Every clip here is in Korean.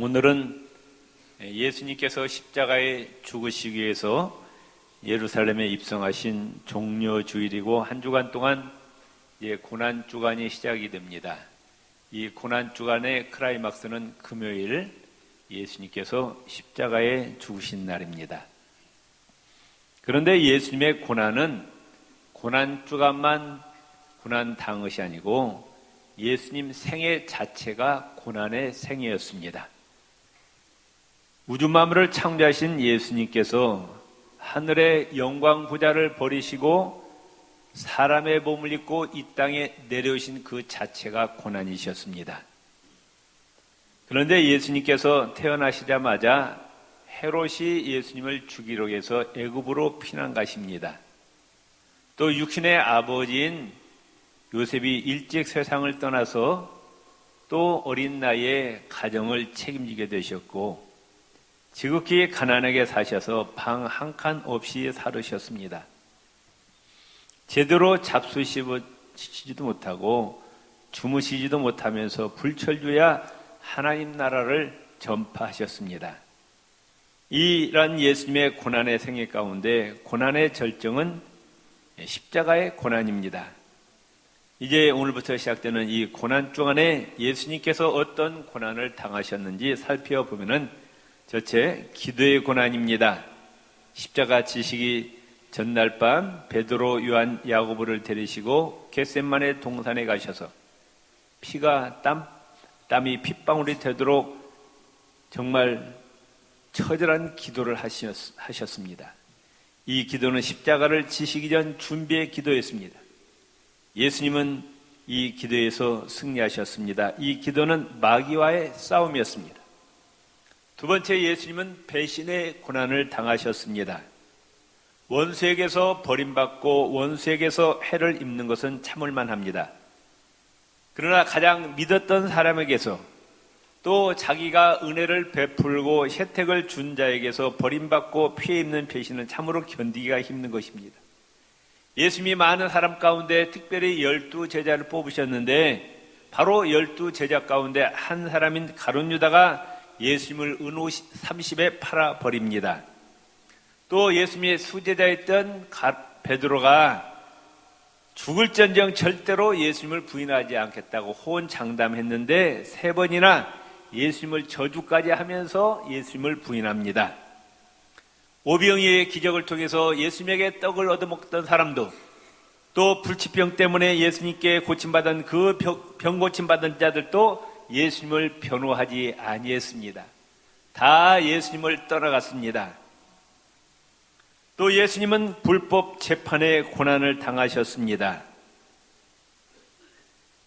오늘은 예수님께서 십자가에 죽으시기 위해서 예루살렘에 입성하신 종려주일이고 한 주간 동안 고난주간이 시작이 됩니다. 이 고난주간의 클라이막스는 금요일 예수님께서 십자가에 죽으신 날입니다. 그런데 예수님의 고난은 고난주간만 고난당한 것이 아니고 예수님 생애 자체가 고난의 생애였습니다. 우주 만물을 창조하신 예수님께서 하늘의 영광 보좌를 버리시고 사람의 몸을 입고 이 땅에 내려오신 그 자체가 고난이셨습니다. 그런데 예수님께서 태어나시자마자 헤롯이 예수님을 죽이려 해서 애굽으로 피난 가십니다. 또 육신의 아버지인 요셉이 일찍 세상을 떠나서 또 어린 나이에 가정을 책임지게 되셨고 지극히 가난하게 사셔서 방 한 칸 없이 살으셨습니다. 제대로 잡수시지도 못하고 주무시지도 못하면서 불철주야 하나님 나라를 전파하셨습니다. 이런 예수님의 고난의 생애 가운데 고난의 절정은 십자가의 고난입니다. 이제 오늘부터 시작되는 이 고난 주간에 예수님께서 어떤 고난을 당하셨는지 살펴보면은 첫째, 기도의 고난입니다. 십자가 지시기 전날 밤 베드로, 요한, 야고보를 데리시고 겟세마네 동산에 가셔서 땀이 핏방울이 되도록 정말 처절한 기도를 하셨습니다. 이 기도는 십자가를 지시기 전 준비의 기도였습니다. 예수님은 이 기도에서 승리하셨습니다. 이 기도는 마귀와의 싸움이었습니다. 두 번째, 예수님은 배신의 고난을 당하셨습니다. 원수에게서 버림받고 원수에게서 해를 입는 것은 참을만 합니다. 그러나 가장 믿었던 사람에게서 또 자기가 은혜를 베풀고 혜택을 준 자에게서 버림받고 피해 입는 배신은 참으로 견디기가 힘든 것입니다. 예수님이 많은 사람 가운데 특별히 12제자를 뽑으셨는데 바로 12제자 가운데 한 사람인 가룟 유다가 예수님을 은호 30에 팔아버립니다. 또 예수님의 수제자였던 베드로가 죽을전정 절대로 예수님을 부인하지 않겠다고 호언장담했는데 3번이나 예수님을 저주까지 하면서 예수님을 부인합니다. 오병이의 기적을 통해서 예수님에게 떡을 얻어먹던 사람도 또 불치병 때문에 예수님께 고침받은 그 병 고침받은 자들도 예수님을 변호하지 아니했습니다. 다 예수님을 떠나갔습니다. 또 예수님은 불법 재판의 고난을 당하셨습니다.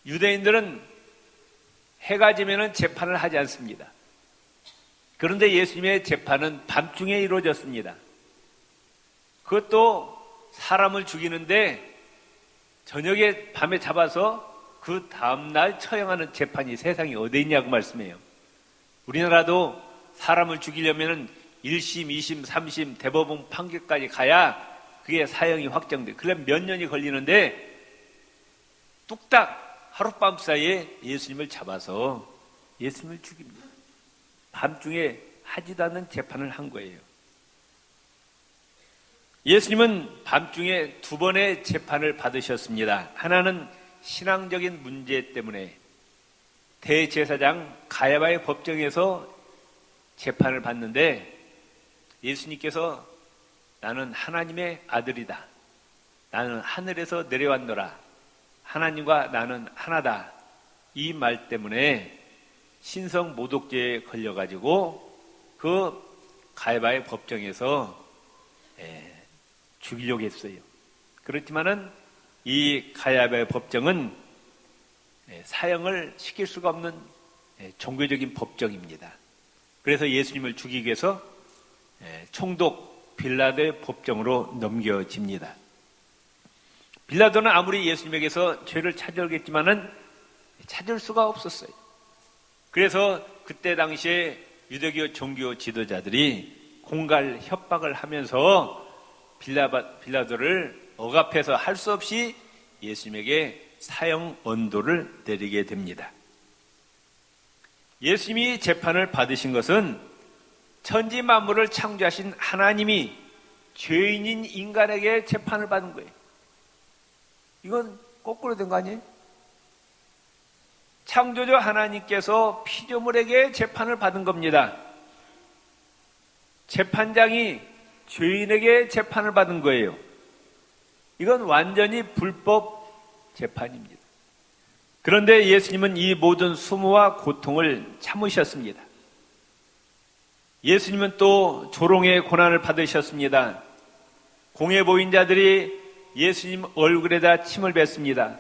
유대인들은 해가 지면 재판을 하지 않습니다. 그런데 예수님의 재판은 밤중에 이루어졌습니다. 그것도 사람을 죽이는데 저녁에 밤에 잡아서 그 다음날 처형하는 재판이 세상에 어디 있냐고 말씀해요. 우리나라도 사람을 죽이려면 1심, 2심, 3심 대법원 판결까지 가야 그게 사형이 확정돼. 그러면 몇 년이 걸리는데 뚝딱 하룻밤 사이에 예수님을 잡아서 예수님을 죽입니다. 밤중에 하지도 않는 재판을 한 거예요. 예수님은 밤중에 2번의 재판을 받으셨습니다. 하나는 신앙적인 문제 때문에 대제사장 가야바의 법정에서 재판을 받는데 예수님께서 나는 하나님의 아들이다. 나는 하늘에서 내려왔노라. 하나님과 나는 하나다. 이 말 때문에 신성 모독죄에 걸려가지고 그 가야바의 법정에서 죽이려고 했어요. 그렇지만은 이 가야바의 법정은 사형을 시킬 수가 없는 종교적인 법정입니다. 그래서 예수님을 죽이기 위해서 총독 빌라도의 법정으로 넘겨집니다. 빌라도는 아무리 예수님에게서 죄를 찾으려겠지만은 찾을 수가 없었어요. 그래서 그때 당시에 유대교 종교 지도자들이 공갈 협박을 하면서 빌라도를 억압해서 할 수 없이 예수님에게 사형 언도를 내리게 됩니다. 예수님이 재판을 받으신 것은 천지 만물을 창조하신 하나님이 죄인인 인간에게 재판을 받은 거예요. 이건 거꾸로 된 거 아니에요? 창조주 하나님께서 피조물에게 재판을 받은 겁니다. 재판장이 죄인에게 재판을 받은 거예요. 이건 완전히 불법 재판입니다. 그런데 예수님은 이 모든 수모와 고통을 참으셨습니다. 예수님은 또 조롱의 고난을 받으셨습니다. 공회 보인 자들이 예수님 얼굴에다 침을 뱉습니다.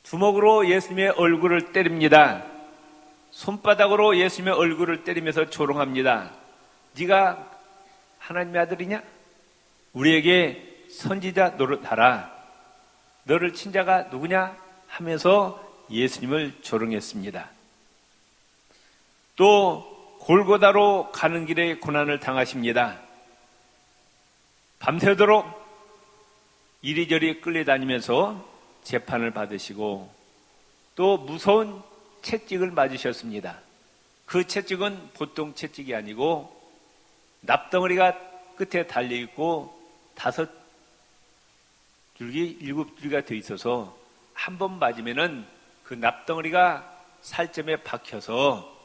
주먹으로 예수님의 얼굴을 때립니다. 손바닥으로 예수님의 얼굴을 때리면서 조롱합니다. 네가 하나님의 아들이냐? 우리에게 선지자 노릇하라. 너를 친 자가 누구냐? 하면서 예수님을 조롱했습니다. 또 골고다로 가는 길에 고난을 당하십니다. 밤새도록 이리저리 끌려다니면서 재판을 받으시고 또 무서운 채찍을 맞으셨습니다. 그 채찍은 보통 채찍이 아니고 납덩어리가 끝에 달려있고 5줄기, 7줄기가 되어 있어서 한 번 맞으면은 그 납덩어리가 살점에 박혀서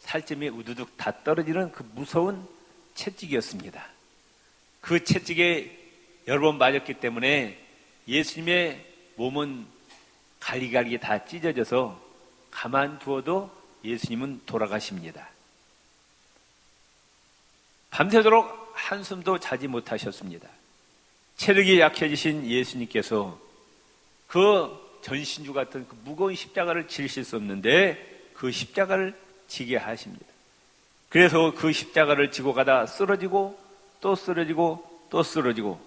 살점이 우두둑 다 떨어지는 그 무서운 채찍이었습니다. 그 채찍에 여러 번 맞았기 때문에 예수님의 몸은 갈기갈기 다 찢어져서 가만두어도 예수님은 돌아가십니다. 밤새도록 한숨도 자지 못하셨습니다. 체력이 약해지신 예수님께서 그 전신주 같은 그 무거운 십자가를 지실 수 없는데 그 십자가를 지게 하십니다. 그래서 그 십자가를 지고 가다 쓰러지고 또 쓰러지고 또 쓰러지고,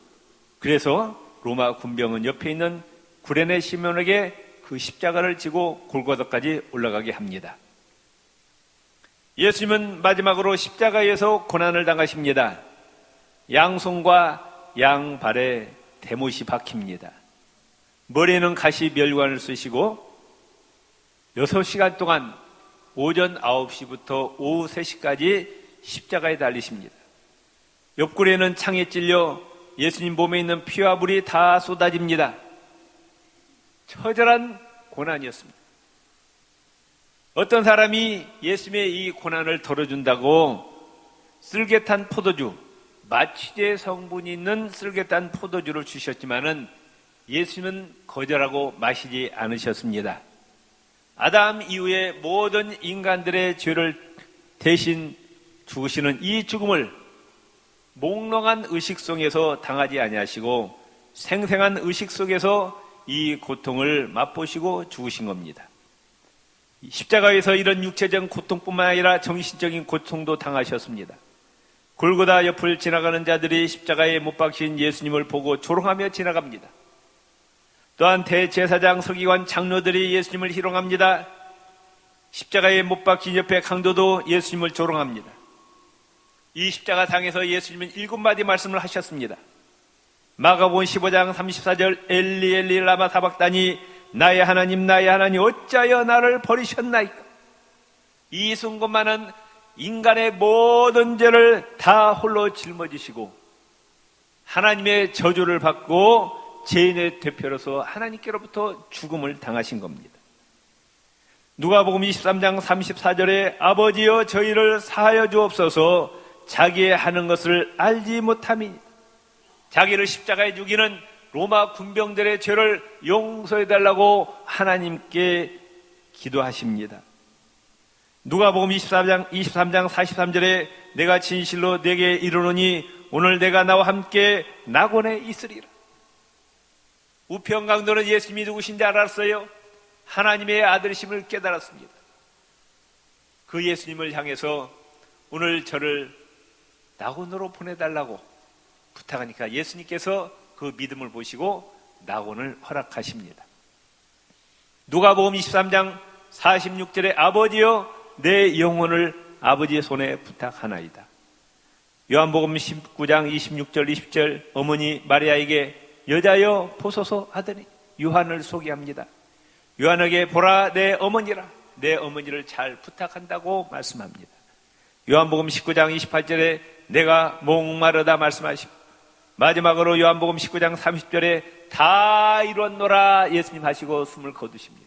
그래서 로마 군병은 옆에 있는 구레네 시몬에게 그 십자가를 지고 골고다까지 올라가게 합니다. 예수님은 마지막으로 십자가에서 고난을 당하십니다. 양손과 양발에 대못이 박힙니다. 머리에는 가시 멸관을 쓰시고 6시간 동안 오전 9시부터 오후 3시까지 십자가에 달리십니다. 옆구리에는 창에 찔려 예수님 몸에 있는 피와 물이 다 쏟아집니다. 처절한 고난이었습니다. 어떤 사람이 예수님의 이 고난을 덜어준다고 쓸개탄 포도주, 마취제 성분이 있는 쓸개탄 포도주를 주셨지만은 예수님은 거절하고 마시지 않으셨습니다. 아담 이후에 모든 인간들의 죄를 대신 죽으시는 이 죽음을 몽롱한 의식 속에서 당하지 아니하시고 생생한 의식 속에서 이 고통을 맛보시고 죽으신 겁니다. 십자가에서 이런 육체적 고통뿐만 아니라 정신적인 고통도 당하셨습니다. 골고다 옆을 지나가는 자들이 십자가에 못 박힌 예수님을 보고 조롱하며 지나갑니다. 또한 대제사장, 서기관, 장로들이 예수님을 희롱합니다. 십자가에 못 박힌 옆에 강도도 예수님을 조롱합니다. 이 십자가 상에서 예수님은 7마디 말씀을 하셨습니다. 마가복음 15장 34절 엘리 엘리 라마 사박다니 나의 하나님 어찌하여 나를 버리셨나이까. 이 순간만은 인간의 모든 죄를 다 홀로 짊어지시고 하나님의 저주를 받고 죄인의 대표로서 하나님께로부터 죽음을 당하신 겁니다. 누가복음 23장 34절에 아버지여 저희를 사하여 주옵소서 자기의 하는 것을 알지 못함이니, 자기를 십자가에 죽이는 로마 군병들의 죄를 용서해달라고 하나님께 기도하십니다. 누가복음 23장 43절에 내가 진실로 내게 이르노니 오늘 내가 나와 함께 낙원에 있으리라. 우평강도는 예수님이 누구신지 알았어요. 하나님의 아들이심을 깨달았습니다. 그 예수님을 향해서 오늘 저를 낙원으로 보내달라고 부탁하니까 예수님께서 그 믿음을 보시고 낙원을 허락하십니다. 누가복음 23장 46절에 아버지여 내 영혼을 아버지의 손에 부탁하나이다. 요한복음 19장 26절 20절 어머니 마리아에게 여자여 보소서 하더니 요한을 소개합니다. 요한에게 보라 내 어머니라. 내 어머니를 잘 부탁한다고 말씀합니다. 요한복음 19장 28절에 내가 목마르다 말씀하시고, 마지막으로 요한복음 19장 30절에 다 이뤘노라 예수님 하시고 숨을 거두십니다.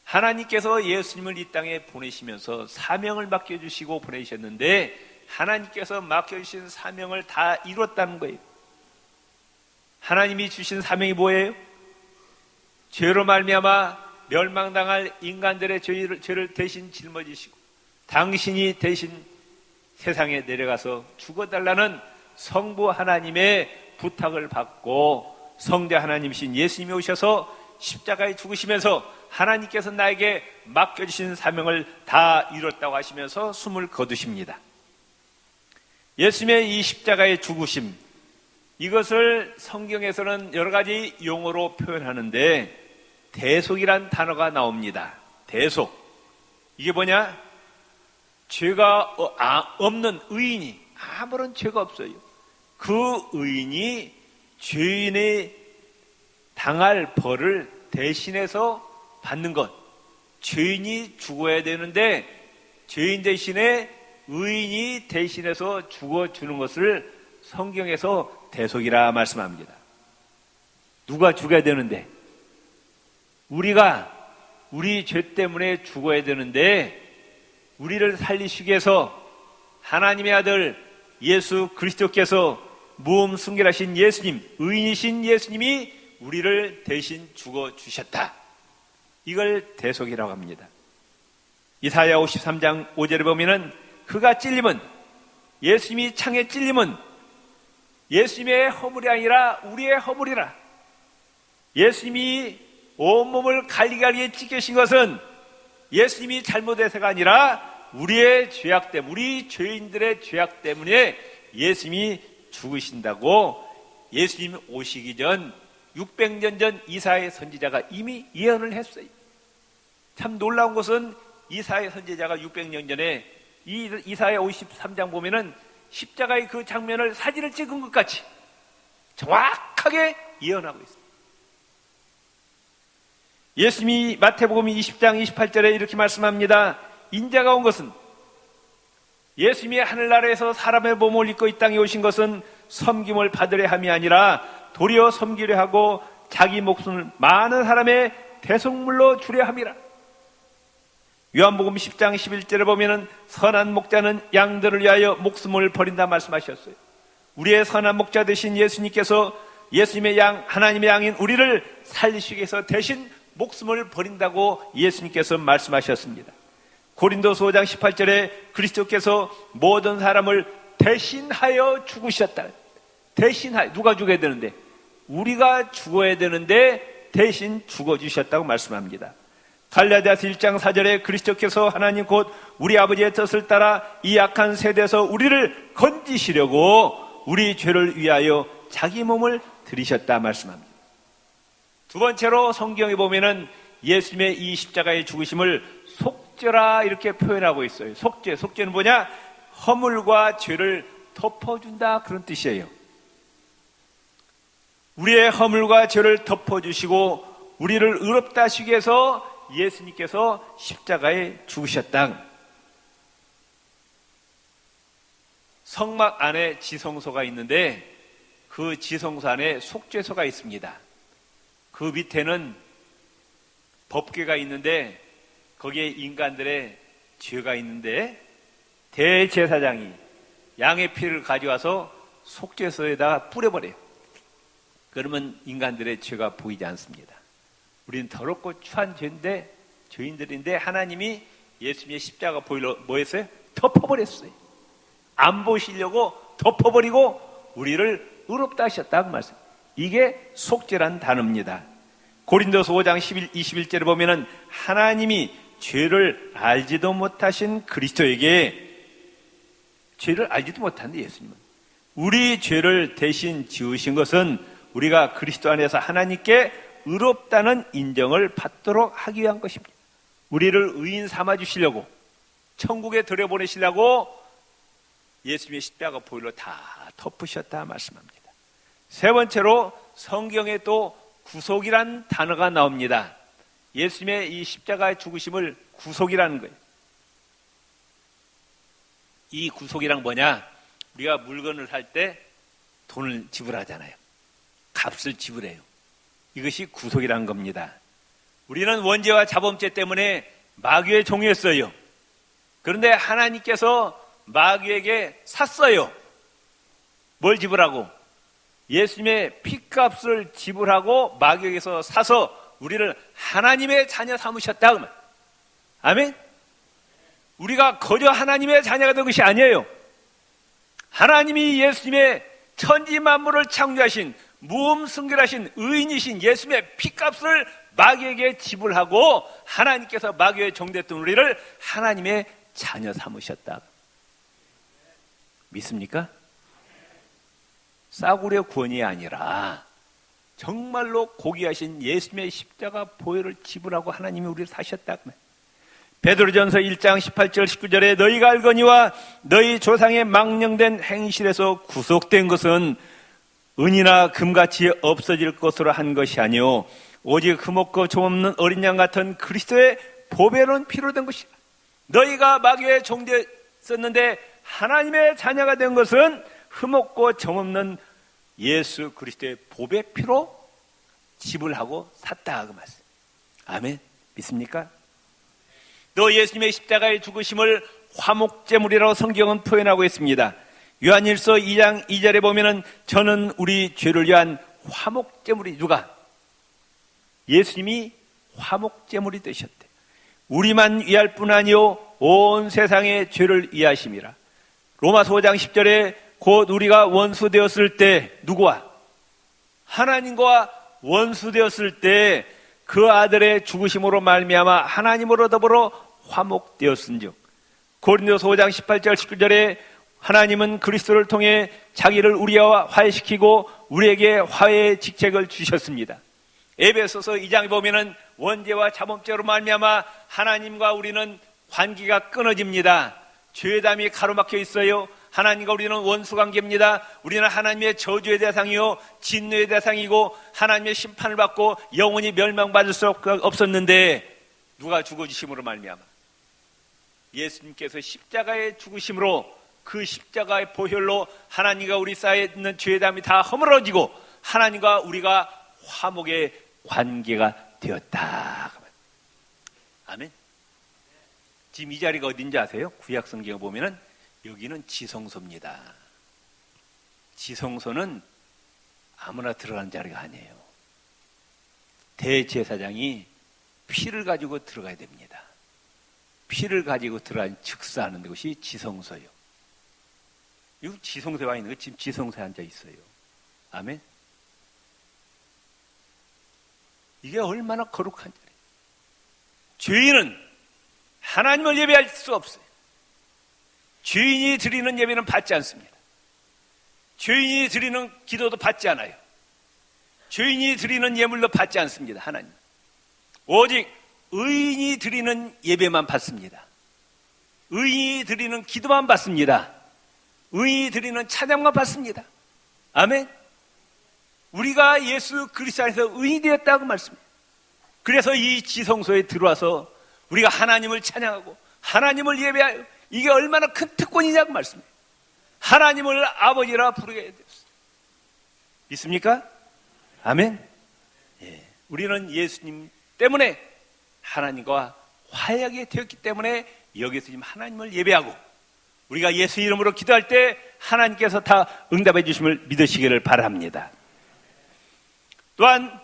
하나님께서 예수님을 이 땅에 보내시면서 사명을 맡겨주시고 보내셨는데, 하나님께서 맡겨주신 사명을 다 이뤘다는 거예요. 하나님이 주신 사명이 뭐예요? 죄로 말미암아 멸망당할 인간들의 죄를 대신 짊어지시고 당신이 대신 세상에 내려가서 죽어달라는 성부 하나님의 부탁을 받고 성자 하나님이신 예수님이 오셔서 십자가에 죽으시면서 하나님께서 나에게 맡겨주신 사명을 다 이뤘다고 하시면서 숨을 거두십니다. 예수님의 이 십자가의 죽으심, 이것을 성경에서는 여러 가지 용어로 표현하는데 대속이란 단어가 나옵니다. 대속. 이게 뭐냐? 죄가 없는 의인이, 아무런 죄가 없어요. 그 의인이 죄인의 당할 벌을 대신해서 받는 것. 죄인이 죽어야 되는데 죄인 대신에 의인이 대신해서 죽어주는 것을 성경에서 대속이라 말씀합니다. 누가 죽어야 되는데? 우리가 우리 죄 때문에 죽어야 되는데 우리를 살리시기 위해서 하나님의 아들 예수 그리스도께서 무음 순결하신 예수님, 의인이신 예수님이 우리를 대신 죽어주셨다. 이걸 대속이라고 합니다. 이사야 53장 5절에 보면은 그가 찔림은, 예수님이 창에 찔림은 예수님의 허물이 아니라 우리의 허물이라. 예수님이 온몸을 갈리갈리에 찢기신 것은 예수님이 잘못해서가 아니라 우리의 죄악 때문에, 우리 죄인들의 죄악 때문에 예수님이 죽으신다고 예수님 오시기 전 600년 전 이사야 선지자가 이미 예언을 했어요. 참 놀라운 것은 이사야 선지자가 600년 전에 이사야 53장 보면은 십자가의 그 장면을 사진을 찍은 것 같이 정확하게 예언하고 있습니다. 예수님이 마태복음 20장 28절에 이렇게 말씀합니다. 인자가 온 것은, 예수님이 하늘나라에서 사람의 몸을 입고 이 땅에 오신 것은 섬김을 받으려 함이 아니라 도리어 섬기려 하고 자기 목숨을 많은 사람의 대속물로 주려 함이라. 요한복음 10장 11절에 보면은 선한 목자는 양들을 위하여 목숨을 버린다 말씀하셨어요. 우리의 선한 목자 되신 예수님께서 예수님의 양, 하나님의 양인 우리를 살리시기 위해서 대신 목숨을 버린다고 예수님께서 말씀하셨습니다. 고린도서 5장 18절에 그리스도께서 모든 사람을 대신하여 죽으셨다. 대신하여, 누가 죽어야 되는데? 우리가 죽어야 되는데 대신 죽어주셨다고 말씀합니다. 갈라디아서 1장 4절에 그리스도께서 하나님 곧 우리 아버지의 뜻을 따라 이 악한 세대에서 우리를 건지시려고 우리 죄를 위하여 자기 몸을 들이셨다 말씀합니다. 두 번째로 성경에 보면은 예수님의 이 십자가의 죽으심을 속죄라 이렇게 표현하고 있어요. 속죄는 뭐냐? 허물과 죄를 덮어준다, 그런 뜻이에요. 우리의 허물과 죄를 덮어주시고 우리를 의롭다 하시기 위해서 예수님께서 십자가에 죽으셨다. 성막 안에 지성소가 있는데 그 지성소 안에 속죄소가 있습니다. 그 밑에는 법궤가 있는데 거기에 인간들의 죄가 있는데 대제사장이 양의 피를 가져와서 속죄소에다가 뿌려버려요. 그러면 인간들의 죄가 보이지 않습니다. 우리는 더럽고 추한 죄인들인데 하나님이 예수님의 십자가 보일러 뭐 했어요? 덮어버렸어요. 안 보시려고 덮어버리고 우리를 의롭다 하셨다고 말씀. 이게 속죄란 단어입니다. 고린도서 5장 21절에 보면은 하나님이 죄를 알지도 못하신 그리스도에게, 죄를 알지도 못하는데 예수님은 우리 죄를 대신 지으신 것은 우리가 그리스도 안에서 하나님께 의롭다는 인정을 받도록 하기 위한 것입니다. 우리를 의인 삼아 주시려고, 천국에 들여보내시려고 예수님의 십자가 보일러 다 덮으셨다 말씀합니다. 세 번째로 성경에 또 구속이란 단어가 나옵니다. 예수님의 이 십자가의 죽으심을 구속이라는 거예요. 이 구속이란 뭐냐? 우리가 물건을 살 때 돈을 지불하잖아요. 값을 지불해요. 이것이 구속이라는 겁니다. 우리는 원죄와 자범죄 때문에 마귀의 종이었어요. 그런데 하나님께서 마귀에게 샀어요. 뭘 지불하고? 예수님의 피값을 지불하고 마귀에게서 사서 우리를 하나님의 자녀 삼으셨다. 아멘? 우리가 거저 하나님의 자녀가 된 것이 아니에요. 하나님이 예수님의 천지 만물을 창조하신 무음승결하신 의인이신 예수님의 피값을 마귀에게 지불하고 하나님께서 마귀의 종됐던 우리를 하나님의 자녀 삼으셨다. 믿습니까? 싸구려 구원이 아니라 정말로 고귀하신 예수님의 십자가 보혈을 지불하고 하나님이 우리를 사셨다. 베드로전서 1장 18절 19절에 너희가 알거니와 너희 조상의 망령된 행실에서 구속된 것은 은이나 금같이 없어질 것으로 한 것이 아니요 오직 흠없고 점없는 어린 양 같은 그리스도의 보배로운 피로 된 것이다. 너희가 마귀의 종되었었는데 하나님의 자녀가 된 것은 흠없고 점없는 예수 그리스도의 보배 피로 지불하고 샀다 그 말씀. 아멘. 믿습니까? 또 예수님의 십자가의 죽으심을 화목제물이라고 성경은 표현하고 있습니다. 요한일서 2장 2절에 보면은 저는 우리 죄를 위한 화목제물이 누가? 예수님이 화목제물이 되셨대. 우리만 위할 뿐 아니요 온 세상의 죄를 위하심이라. 로마서 5장 10절에 곧 우리가 원수되었을 때 누구와? 하나님과 원수되었을 때 그 아들의 죽으심으로 말미암아 하나님으로 더불어 화목되었은즉 고린도서 5장 18절 19절에 하나님은 그리스도를 통해 자기를 우리와 화해시키고 우리에게 화해의 직책을 주셨습니다. 에베소서 2장에 보면은 원죄와 자범죄로 말미암아 하나님과 우리는 관계가 끊어집니다. 죄담이 가로막혀 있어요. 하나님과 우리는 원수관계입니다. 우리는 하나님의 저주의 대상이요 진노의 대상이고 하나님의 심판을 받고 영원히 멸망받을 수 없었는데 누가 죽어주심으로 말미암아 예수님께서 십자가의 죽으심으로 그 십자가의 보혈로 하나님과 우리 사이에 있는 죄담이 다 허물어지고 하나님과 우리가 화목의 관계가 되었다. 아멘. 지금 이 자리가 어딘지 아세요? 구약 성경에 보면은 여기는 지성소입니다. 지성소는 아무나 들어가는 자리가 아니에요. 대제사장이 피를 가지고 들어가야 됩니다. 피를 가지고 들어가는 즉사하는 것이 지성소예요. 이거 지성소에 와 있는 거 지금 지성소에 앉아 있어요. 아멘. 이게 얼마나 거룩한 자리예요. 죄인은 하나님을 예배할 수 없어요. 죄인이 드리는 예배는 받지 않습니다. 죄인이 드리는 기도도 받지 않아요. 죄인이 드리는 예물도 받지 않습니다. 하나님. 오직 의인이 드리는 예배만 받습니다. 의인이 드리는 기도만 받습니다. 의인이 드리는 찬양만 받습니다. 아멘. 우리가 예수 그리스도 안에서 의인이 되었다고 말씀해요. 그래서 이 지성소에 들어와서 우리가 하나님을 찬양하고 하나님을 예배하여 이게 얼마나 큰 특권이냐고 말씀해요. 하나님을 아버지라 부르게 되었어요. 믿습니까? 아멘. 예. 우리는 예수님 때문에 하나님과 화해하게 되었기 때문에 여기서 지금 하나님을 예배하고 우리가 예수 이름으로 기도할 때 하나님께서 다 응답해 주심을 믿으시기를 바랍니다. 또한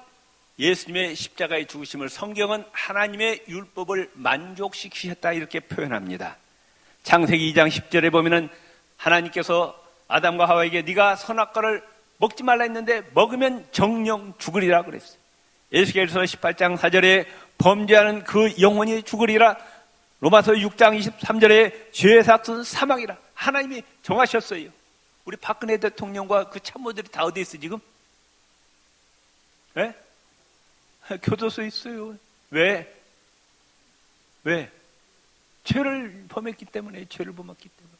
예수님의 십자가의 죽으심을 성경은 하나님의 율법을 만족시키셨다 이렇게 표현합니다. 창세기 2장 10절에 보면은 하나님께서 아담과 하와에게 네가 선악과를 먹지 말라 했는데 먹으면 정령 죽으리라 그랬어요. 에스겔서 18장 4절에 범죄하는 그 영혼이 죽으리라. 로마서 6장 23절에 죄의 삭은 사망이라. 하나님이 정하셨어요. 우리 박근혜 대통령과 그 참모들이 다 어디 있어 지금? 예? 교도소에 있어요. 왜? 죄를 범했기 때문에, 죄를 범했기 때문에.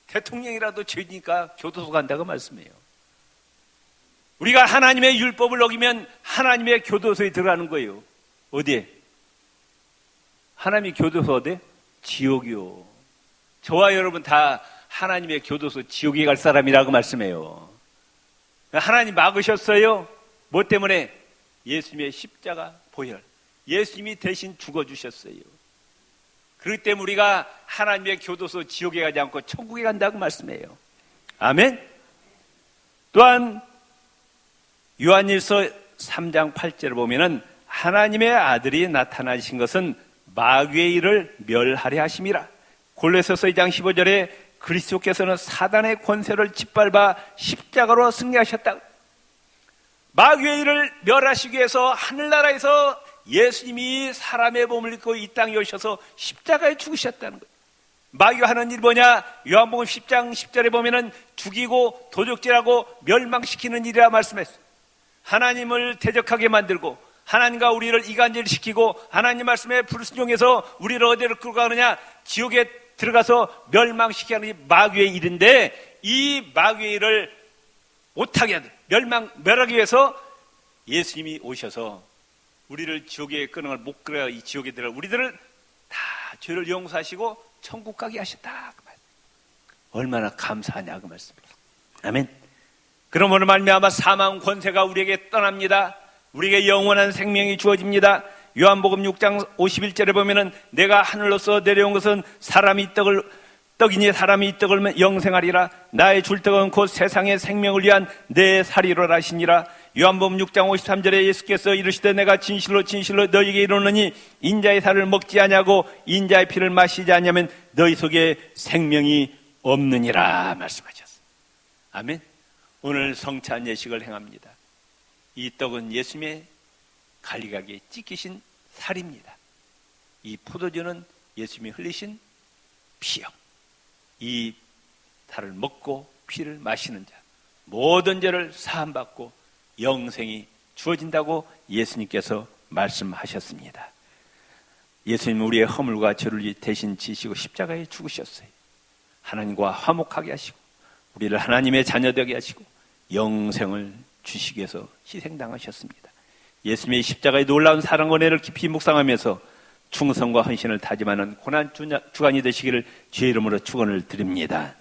대통령이라도 죄니까 교도소 간다고 말씀해요. 우리가 하나님의 율법을 어기면 하나님의 교도소에 들어가는 거예요. 어디에? 하나님의 교도소 어디? 지옥이요. 저와 여러분 다 하나님의 교도소 지옥에 갈 사람이라고 말씀해요. 하나님 막으셨어요. 뭐 때문에? 예수님의 십자가 보혈. 예수님이 대신 죽어주셨어요. 그렇기 때문에 우리가 하나님의 교도소 지옥에 가지 않고 천국에 간다고 말씀해요. 아멘. 또한 요한일서 3장 8절을 보면은 하나님의 아들이 나타나신 것은 마귀의 일을 멸하려 하심이라. 골로새서 2장 15절에 그리스도께서는 사단의 권세를 짓밟아 십자가로 승리하셨다. 마귀의 일을 멸하시기 위해서 하늘나라에서 예수님이 사람의 몸을 입고 이 땅에 오셔서 십자가에 죽으셨다는 거예요. 마귀가 하는 일 뭐냐? 요한복음 10장 10절에 보면은 죽이고 도적질하고 멸망시키는 일이라 말씀했어요. 하나님을 대적하게 만들고 하나님과 우리를 이간질시키고 하나님 말씀에 불순종해서 우리를 어디로 끌고 가느냐? 지옥에 들어가서 멸망시키는 게 마귀의 일인데, 이 마귀의 일을 못하게 하는 멸하기 위해서 예수님이 오셔서 우리를 지옥에 끊어갈 못 끌어 이 지옥에 들어 우리들을 다 죄를 용서하시고 천국 가게 하셨다. 그 말. 얼마나 감사하냐 그 말씀입니다. 아멘. 그러므로 말미암아 사망 권세가 우리에게 떠납니다. 우리에게 영원한 생명이 주어집니다. 요한복음 6장 51절에 보면은 내가 하늘로서 내려온 것은 떡이니 사람이 이 떡을 영생하리라. 나의 줄 떡은 곧 세상의 생명을 위한 내 살이로라 하시니라. 요한복음 6장 53절에 예수께서 이르시되 내가 진실로 진실로 너희에게 이르노니 인자의 살을 먹지 아니하고 인자의 피를 마시지 아니하면 너희 속에 생명이 없느니라 말씀하셨어요. 아멘. 오늘 성찬 예식을 행합니다. 이 떡은 예수님의 갈리가게 찢기신 살입니다. 이 포도주는 예수님이 흘리신 피요. 이 살을 먹고 피를 마시는 자 모든 죄를 사함받고 영생이 주어진다고 예수님께서 말씀하셨습니다. 예수님은 우리의 허물과 죄를 대신 지시고 십자가에 죽으셨어요. 하나님과 화목하게 하시고 우리를 하나님의 자녀 되게 하시고 영생을 주시기 위해서 희생당하셨습니다. 예수님의 십자가의 놀라운 사랑과 은혜를 깊이 묵상하면서 충성과 헌신을 다짐하는 고난 주간이 되시기를 주의 이름으로 축원을 드립니다.